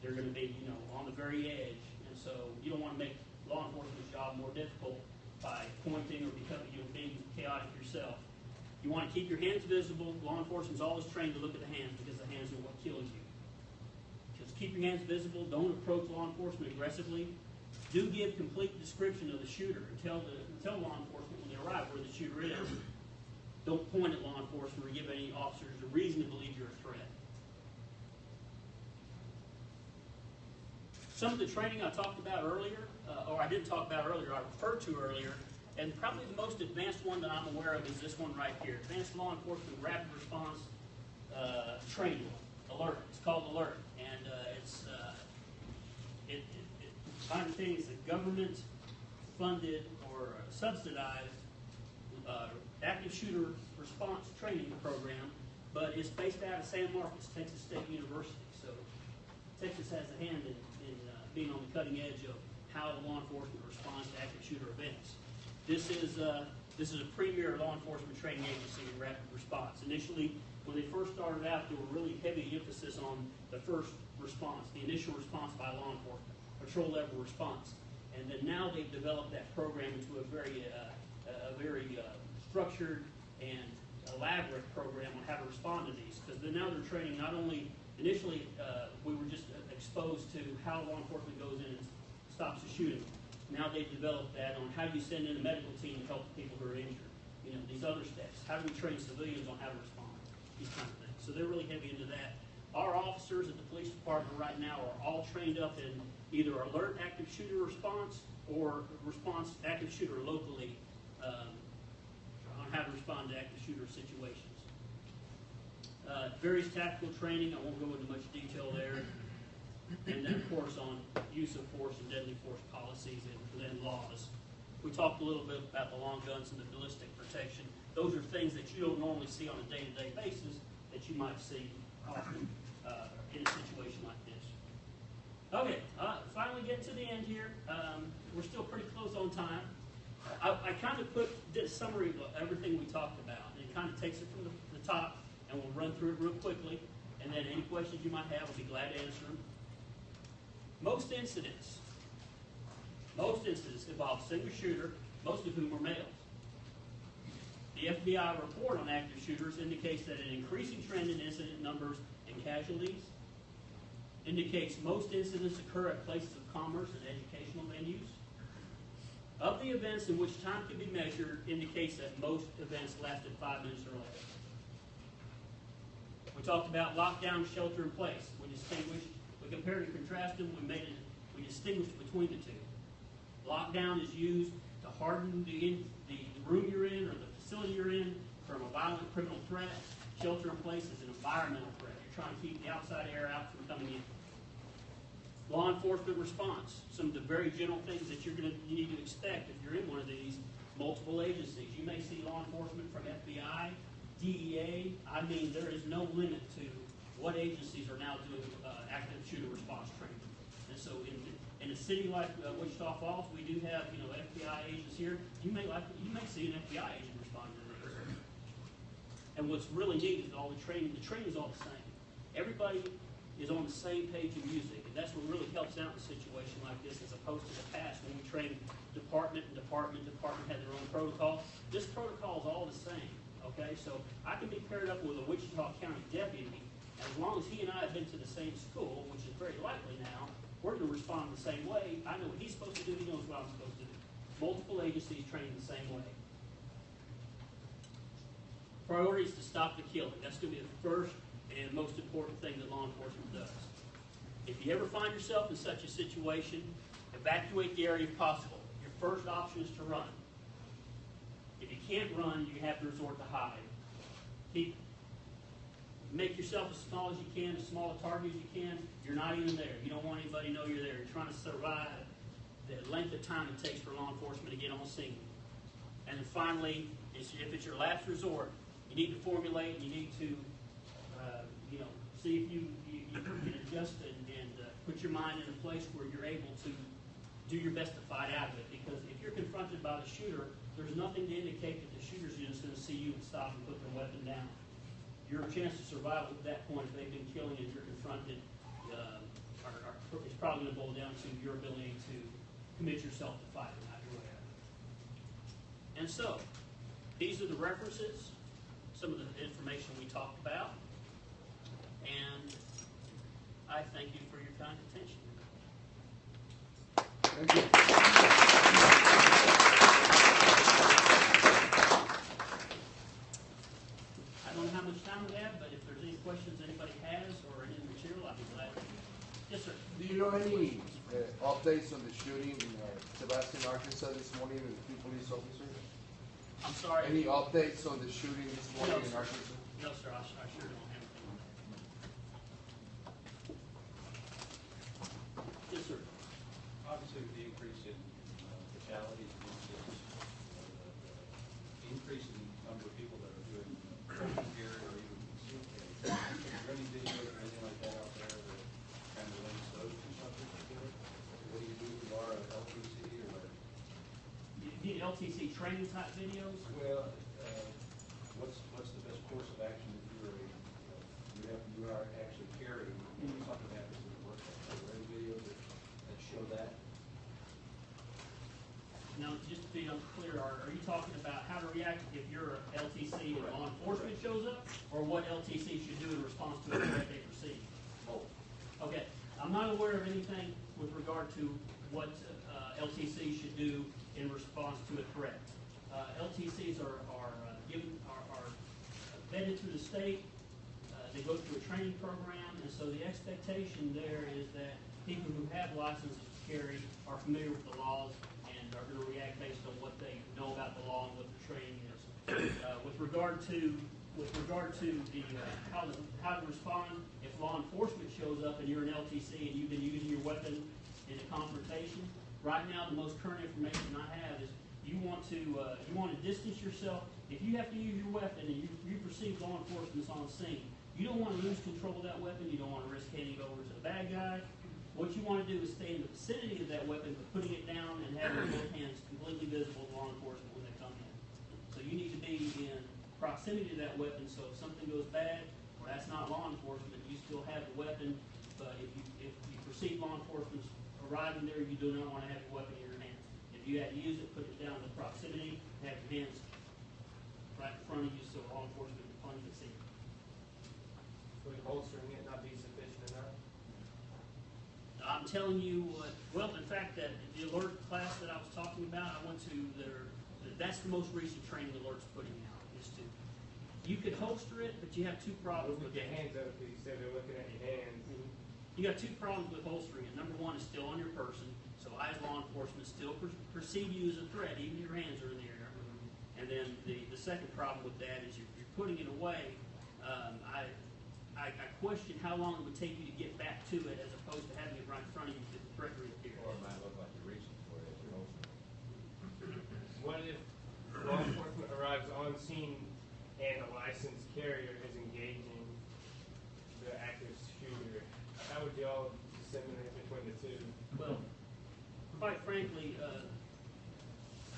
[SPEAKER 3] They're going to be, on the very edge. And so you don't want to make law enforcement's job more difficult by pointing or becoming, being chaotic yourself. You want to keep your hands visible. Law enforcement's always trained to look at the hands because the hands are what kills you. Just keep your hands visible. Don't approach law enforcement aggressively. Do give complete description of the shooter and tell law enforcement when they arrive where the shooter is. Don't point at law enforcement or give any officers a reason to believe you're a threat. Some of the training I talked about earlier, or I didn't talk about earlier, I referred to earlier, and probably the most advanced one that I'm aware of is this one right here, Advanced Law Enforcement Rapid Response Training, Alert. It's called Alert, and my understanding is a government-funded or subsidized active shooter response training program, but it's based out of San Marcos, Texas State University. So Texas has a hand in being on the cutting edge of how law enforcement responds to active shooter events. This is a premier law enforcement training agency in rapid response. Initially, when they first started out, there were really heavy emphasis on the first response, the initial response by law enforcement, patrol level response. And then now they've developed that program into a very structured and elaborate program on how to respond to these. Because now they're training not only, initially we were just exposed to how law enforcement goes in and stops a shooting. Now they've developed that on how do you send in a medical team to help people who are injured. These other steps. How do we train civilians on how to respond? These kind of things. So they're really heavy into that. Our officers at the police department right now are all trained up in either alert active shooter response or response active shooter locally on how to respond to active shooter situations. Various tactical training, I won't go into much detail there. And then, of course, on use of force and deadly force policies and then laws. We talked a little bit about the long guns and the ballistic protection. Those are things that you don't normally see on a day-to-day basis that you might see often in a situation like this. Okay, finally getting to the end here. We're still pretty close on time. I kind of did a summary of everything we talked about. And it kind of takes it from the top, and we'll run through it real quickly. And then any questions you might have, I'll be glad to answer them. Most incidents involve a single shooter, most of whom are males. The FBI report on active shooters indicates that an increasing trend in incident numbers and casualties indicates most incidents occur at places of commerce and educational venues. Of the events in which time can be measured indicates that most events lasted 5 minutes or less. We talked about lockdown, shelter in place. We compared and contrasted them. We distinguished between the two. Lockdown is used to harden the room you're in or the facility you're in from a violent criminal threat. Shelter in place is an environmental threat. You're trying to keep the outside air out from coming in. Law enforcement response. Some of the very general things that you need to expect if you're in one of these multiple agencies. You may see law enforcement from FBI, DEA. I mean, there is no limit to what agencies are now doing active shooter response training. And so in a city like Wichita Falls, we do have FBI agents here. You may see an FBI agent responding to this. And what's really neat is all the training is all the same. Everybody is on the same page of music, and that's what really helps out in a situation like this, as opposed to the past when we trained department had their own protocol. This protocol is all the same. Okay, so I can be paired up with a Wichita County deputy, and as long as he and I have been to the same school, which is very likely now, we're going to respond the same way. I know what he's supposed to do, he knows what I'm supposed to do. Multiple agencies trained the same way. Priority is to stop the killing. That's going to be the first and most important thing that law enforcement does. If you ever find yourself in such a situation, evacuate the area if possible. Your first option is to run. If you can't run, you have to resort to hide. Make yourself as small as you can, as small a target as you can. You're not even there. You don't want anybody to know you're there. You're trying to survive the length of time it takes for law enforcement to get on scene. And then finally, if it's your last resort, you need to formulate, you need to see if you can adjust and put your mind in a place where you're able to do your best to fight out of it. Because if you're confronted by the shooter, there's nothing to indicate that the shooter's just going to see you and stop and put their weapon down. Your chance to survive at that point, if they've been killing and you're confronted, are it's probably going to boil down to your ability to commit yourself to fighting, not your way out. And so, these are the references, some of the information we talked about, and I thank you for your kind attention.
[SPEAKER 5] Thank you.
[SPEAKER 3] I don't know how much time we have, but if there's any questions anybody has or any material, I'd be glad to. Yes, sir.
[SPEAKER 5] Do you know any updates on the shooting in Sebastian, Arkansas this morning with 2 police officers?
[SPEAKER 3] I'm sorry.
[SPEAKER 5] Any updates on the shooting this morning in
[SPEAKER 3] sir.
[SPEAKER 5] Arkansas?
[SPEAKER 3] No, sir, I sure don't have anything on that. Yes, sir.
[SPEAKER 6] Obviously, with the increase in fatalities and incidents, the increase in the number of people that are doing here or even concealed carry, is there any videos or anything like that out there that kind of links those two subjects together? What do you do with our LTC or?
[SPEAKER 3] The LTC training type videos?
[SPEAKER 6] Well, what's the best course of action if you are actually carrying something happens in the workplace? Are there any videos that show that?
[SPEAKER 3] Now, just to be unclear, are you talking about how to react if you're a LTC and law enforcement shows up, or what LTC should do in response to a threat they perceive?
[SPEAKER 6] Both.
[SPEAKER 3] Okay, I'm not aware of anything with regard to what LTC should do in response to a threat. LTCs are vetted through the state. They go through a training program, and so the expectation there is that people who have licenses to carry are familiar with the laws and are going to react based on what they know about the law and what the training is. With regard to the how to respond if law enforcement shows up and you're an LTC and you've been using your weapon in a confrontation, right now the most current information I have is you want to distance yourself. If you have to use your weapon and you perceive law enforcement's on scene, you don't want to lose control of that weapon. You don't want to risk handing it over to the bad guy. What you want to do is stay in the vicinity of that weapon, but putting it down and having both hands completely visible to law enforcement when they come in. So you need to be in proximity to that weapon, so if something goes bad, or that's not law enforcement, you still have the weapon, but if you perceive law enforcement arriving there, you do not want to have your weapon in your hand. If you have to use it, put it down in proximity, have your hands right in front of you so law enforcement can plainly see it.
[SPEAKER 7] Would holstering it not be sufficient enough?
[SPEAKER 3] I'm telling you, well, in fact, that the alert class that I was talking about, I went to that's the most recent training alert's putting out, is to, you could holster it, but you have 2 problems with
[SPEAKER 7] your
[SPEAKER 3] it.
[SPEAKER 7] hands up, because you said they're looking at your hands.
[SPEAKER 3] You got 2 problems with holstering it. Number 1 is still on your person, so I, as law enforcement, still perceive you as a threat, even your hands are in the air. And then the second problem with that is you're putting it away. I question how long it would take you to get back to it as opposed to having it right in front of you if the threat reappears.
[SPEAKER 6] Or it might look like you're reaching for it as you're holding it.
[SPEAKER 7] What if law enforcement arrives on scene and a licensed carrier is engaging the active shooter? How would y'all disseminate between the two?
[SPEAKER 3] Well, quite frankly,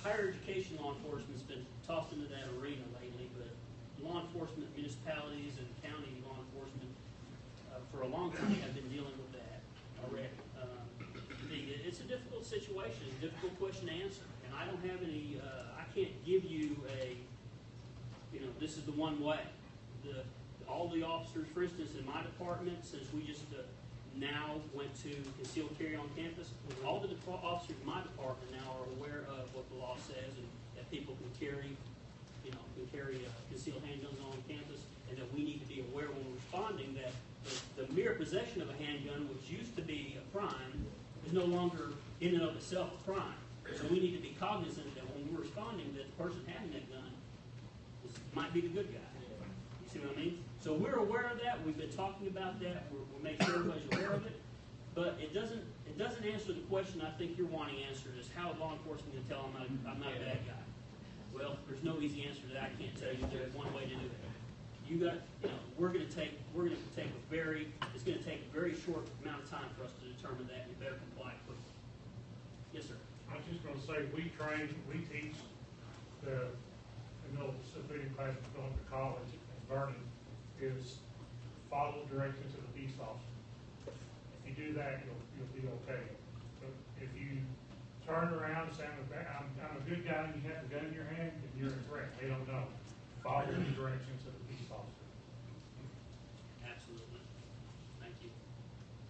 [SPEAKER 3] higher education law enforcement has been tossed into that arena lately, but law enforcement, municipalities, and county law enforcement for a long time have been dealing with that already. It's a difficult situation, it's a difficult question to answer, and I don't have any, I can't give you this is the one way. All the officers, for instance, in my department, since we just now went to concealed carry on campus, all the officers in my department now are aware of what the law says and that people can carry concealed handguns on campus, and that we need to be aware when we're responding that the mere possession of a handgun, which used to be a crime, is no longer in and of itself a crime. So we need to be cognizant that when we're responding, that the person having that gun might be the good guy. You see what I mean? So we're aware of that. We've been talking about that. We'll make sure everybody's aware of it. But it doesn't answer the question I think you're wanting answered is how is law enforcement going to tell them I'm not a bad guy? Well, there's no easy answer to that. I can't tell you there's one way to do it. We're going to take it's going to take a very short amount of time for us to determine that, and you better comply quickly. Yes, sir.
[SPEAKER 8] I was just going to say, we teach the civilian class going to college and Vernon is follow directions of the peace officer. If you do that, you'll be okay. But if you turn around and say, I'm a good guy, and you have a gun in your hand, and you're a threat, they don't know. Follow the directions of the peace officer.
[SPEAKER 3] Absolutely. Thank you.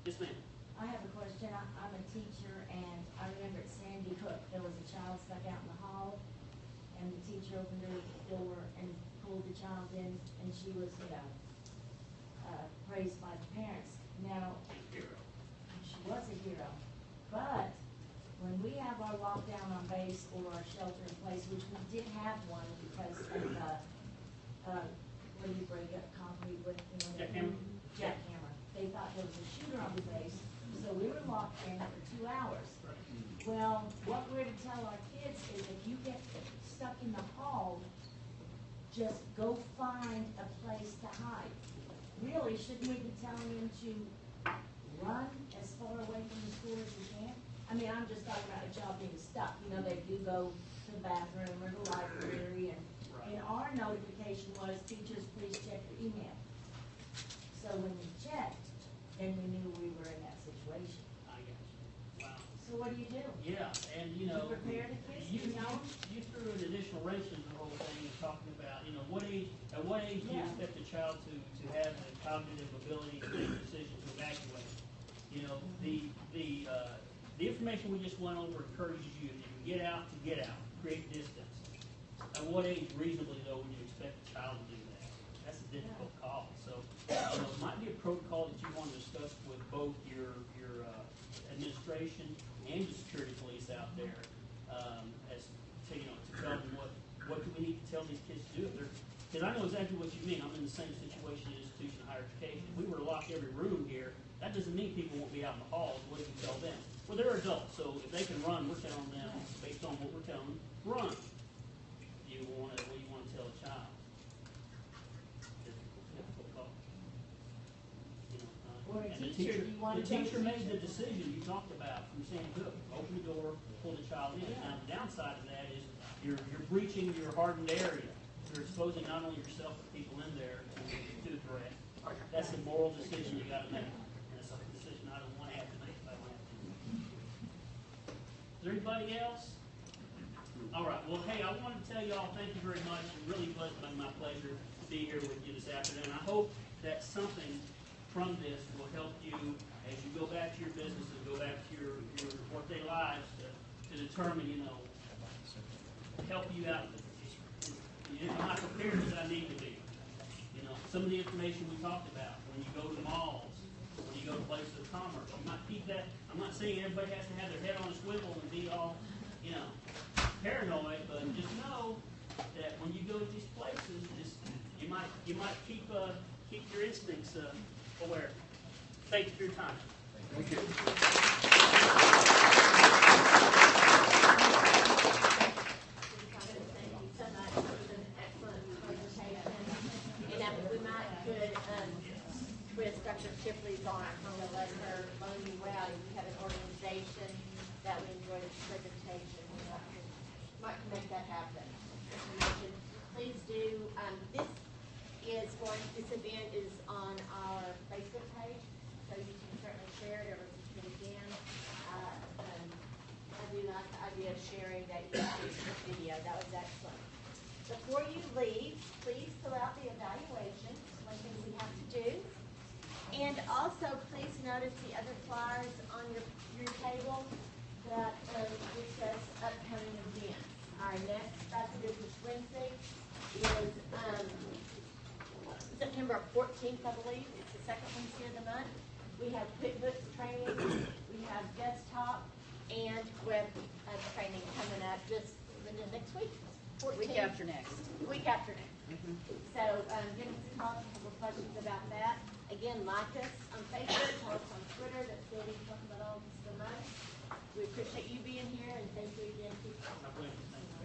[SPEAKER 3] Yes, ma'am.
[SPEAKER 9] I have a question. I'm a teacher, and I remember at Sandy Hook, there was a child stuck out in the hall, and the teacher opened the door and pulled the child in, and she was, praised by the parents. Now, she was a hero, but when we have our lockdown on base or our shelter in place, which we did have one because of when you break up concrete with, jackhammer. They thought there was a shooter on the base, so we were locked in for 2 hours. Well, what we're to tell our kids is if you get stuck in the hall, just go find a place to hide. Really, shouldn't we be telling them to run as far away from the school as we can? I mean, I'm just talking about a child being stuck. They do go to the bathroom or the library, and our notification was, teachers, please check your email. So when we checked, then we knew we were in that situation.
[SPEAKER 3] I got you. Wow.
[SPEAKER 9] So what do you do?
[SPEAKER 3] Yeah, and
[SPEAKER 9] You prepare the kids,
[SPEAKER 3] you
[SPEAKER 9] you know?
[SPEAKER 3] you threw an additional wrench into the whole thing, talking about, at what age do you
[SPEAKER 9] Yeah.
[SPEAKER 3] expect a child to have the cognitive ability to make a decision to evacuate? The information we just went over encourages you, if you can get out, to get out, create distance. At what age reasonably, though, would you expect a child to do that? That's a difficult call. So, it might be a protocol that you want to discuss with both your administration and the security police out there, as to tell them what do we need to tell these kids to do. Because I know exactly what you mean. I'm in the same situation in institution of higher education. If we were to lock every room here, that doesn't mean people won't be out in the halls. What do you tell them? Well, they're adults, so if they can run, we're telling them, based on what we're telling them, run. What do you want to tell a child? Difficult call.
[SPEAKER 9] Or a
[SPEAKER 3] And
[SPEAKER 9] teacher, do you want
[SPEAKER 3] the
[SPEAKER 9] to tell
[SPEAKER 3] teacher
[SPEAKER 9] the
[SPEAKER 3] made the
[SPEAKER 9] teacher?
[SPEAKER 3] decision you talked about from Sandy Hook. Open the door, pull the child in. Now, the downside of that is you're breaching your hardened area. You're exposing not only yourself but people in there to the threat. That's a moral decision you got to make, and it's a decision I don't want to have to make if I don't have to. Is there anybody else? All right. Well, hey, I wanted to tell you all thank you very much. It really was my pleasure to be here with you this afternoon. I hope that something from this will help you as you go back to your business and go back to your workday lives to determine, help you out. I'm not prepared as I need to be. Some of the information we talked about, when you go to malls, when you go to places of commerce, you might keep that. I'm not saying everybody has to have their head on a swivel and be all, paranoid, but just know that when you go to these places, you might keep your instincts aware. Thank you for your time.
[SPEAKER 5] Thank you.
[SPEAKER 1] Thank you so much. It was an excellent presentation. And we might twist Dr. Shipley's arm to let her loan you out. We have an organization that we enjoy this presentation. We might make that happen. Information, please do. This event is on our Facebook page, so you can certainly share it or listen to it again. I do like the idea of sharing that YouTube video. That was excellent. Before you leave, please fill out the evaluation. One thing we have to do. And also, please notice the other flyers on your table that discuss upcoming events. Our next Back to Business Wednesday is September 14th, I believe. It's the second Wednesday of the month. We have QuickBooks training, we have desktop, and web training coming up just next week. 14th.
[SPEAKER 2] Week after next.
[SPEAKER 1] Week after next. So give us a call, a couple of questions about that. Again, like us on Facebook, tell us on Twitter that Sylvia's talking about all this so much. We appreciate you being here, and thank you again.
[SPEAKER 3] I believe it. Thank you.